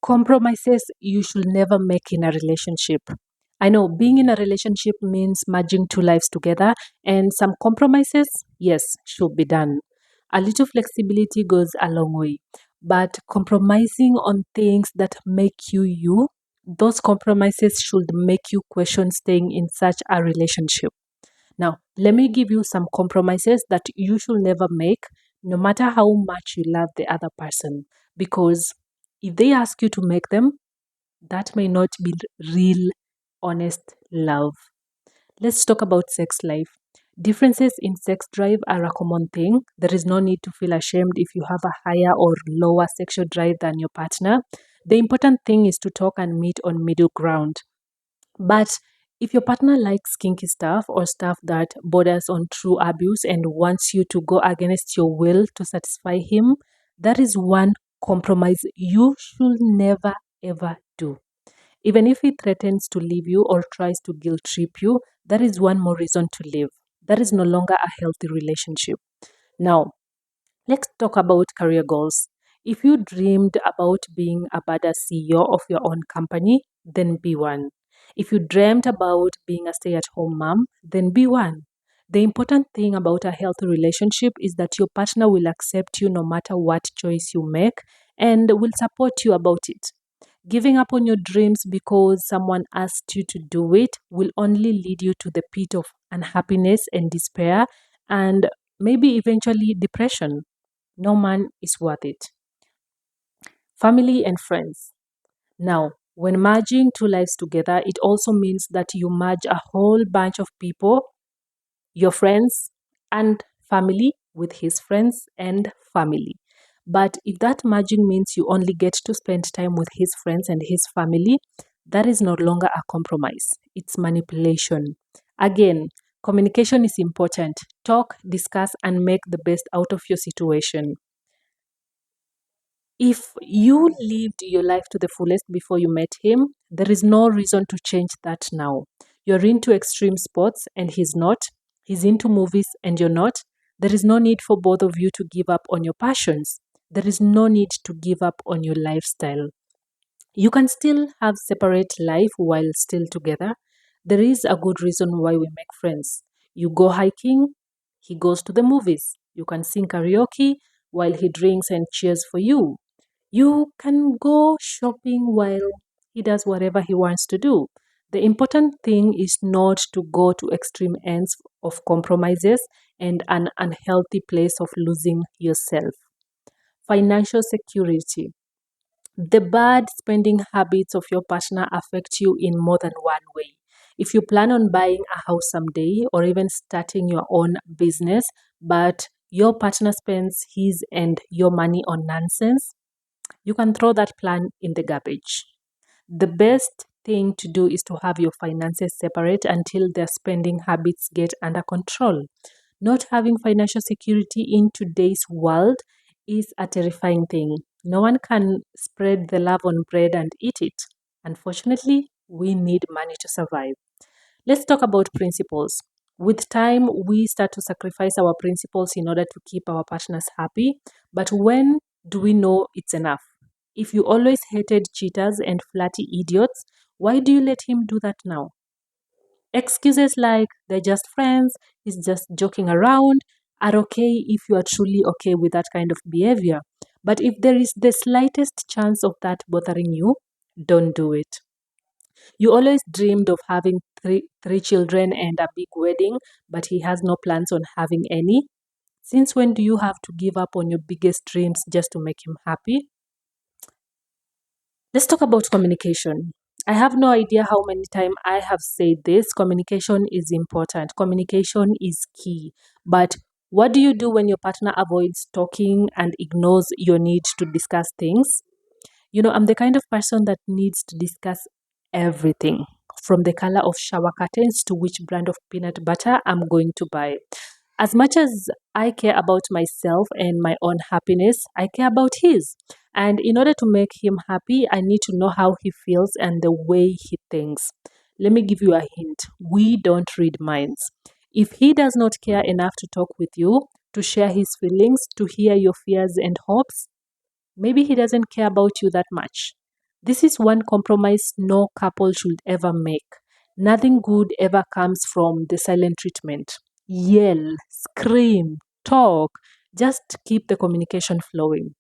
Compromises you should never make in a relationship. I know being in a relationship means merging two lives together, and some compromises, yes, should be done. A little flexibility goes a long way, but compromising on things that make you you, those compromises should make you question staying in such a relationship. Now, let me give you some compromises that you should never make, no matter how much you love the other person. Because if they ask you to make them, that may not be real, honest love. Let's talk about sex life. Differences in sex drive are a common thing. There is no need to feel ashamed if you have a higher or lower sexual drive than your partner. The important thing is to talk and meet on middle ground. But if your partner likes kinky stuff or stuff that borders on true abuse and wants you to go against your will to satisfy him, that is one compromise you should never ever do. Even if he threatens to leave you or tries to guilt trip you, that is one more reason to leave. That is no longer a healthy relationship. Now, let's talk about career goals. If you dreamed about being a badass CEO of your own company, then be one. If you dreamed about being a stay at home mom, then be one. The important thing about a healthy relationship is that your partner will accept you no matter what choice you make and will support you about it. Giving up on your dreams because someone asked you to do it will only lead you to the pit of unhappiness and despair and maybe eventually depression. No man is worth it. Family and friends. Now, when merging two lives together, it also means that you merge a whole bunch of people, your friends and family, with his friends and family. But if that merging means you only get to spend time with his friends and his family, that is no longer a compromise. It's manipulation. Again, communication is important. Talk, discuss, and make the best out of your situation. If you lived your life to the fullest before you met him, there is no reason to change that now. You're into extreme sports and he's not. He's into movies and you're not. There is no need for both of you to give up on your passions. There is no need to give up on your lifestyle. You can still have separate life while still together. There is a good reason why we make friends. You go hiking, he goes to the movies. You can sing karaoke while he drinks and cheers for you. You can go shopping while he does whatever he wants to do. The important thing is not to go to extreme ends of compromises and an unhealthy place of losing yourself. Financial security. The bad spending habits of your partner affect you in more than one way. If you plan on buying a house someday or even starting your own business, but your partner spends his and your money on nonsense, you can throw that plan in the garbage. The best thing to do is to have your finances separate until their spending habits get under control. Not having financial security in today's world is a terrifying thing. No one can spread the love on bread and eat it. Unfortunately, we need money to survive. Let's talk about principles. With time, we start to sacrifice our principles in order to keep our partners happy. But when do we know it's enough? If you always hated cheaters and flatty idiots, why do you let him do that now? Excuses like they're just friends, he's just joking around are okay if you are truly okay with that kind of behavior. But if there is the slightest chance of that bothering you, don't do it. You always dreamed of having three children and a big wedding, but he has no plans on having any. Since when do you have to give up on your biggest dreams just to make him happy? Let's talk about communication. I have no idea how many times I have said this. Communication is important. Communication is key. But what do you do when your partner avoids talking and ignores your need to discuss things? I'm the kind of person that needs to discuss everything from the color of shower curtains to which brand of peanut butter I'm going to buy. As much as I care about myself and my own happiness, I care about his. And in order to make him happy, I need to know how he feels and the way he thinks. Let me give you a hint. We don't read minds. If he does not care enough to talk with you, to share his feelings, to hear your fears and hopes, maybe he doesn't care about you that much. This is one compromise no couple should ever make. Nothing good ever comes from the silent treatment. Yell, scream, talk, just keep the communication flowing.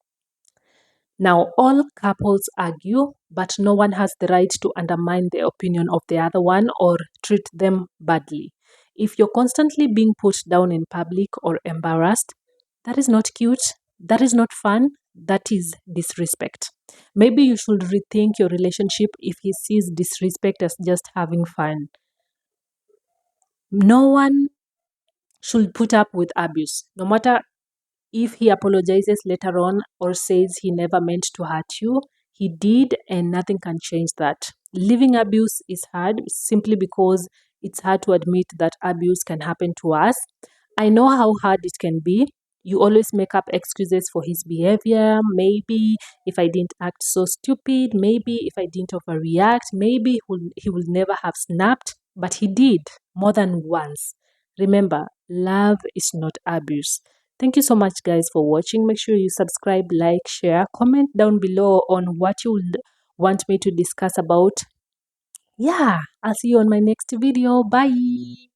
Now, all couples argue, but no one has the right to undermine the opinion of the other one or treat them badly. If you're constantly being put down in public or embarrassed, that is not cute, that is not fun, that is disrespect. Maybe you should rethink your relationship if he sees disrespect as just having fun. No one should put up with abuse, no matter if he apologizes later on or says he never meant to hurt you, he did, and nothing can change that. Living abuse is hard simply because it's hard to admit that abuse can happen to us. I know how hard it can be. You always make up excuses for his behavior. Maybe if I didn't act so stupid, maybe if I didn't overreact, maybe he will never have snapped, but he did more than once. Remember, love is not abuse. Thank you so much, guys, for watching. Make sure you subscribe, like, share, comment down below on what you would want me to discuss about. Yeah, I'll see you on my next video. Bye.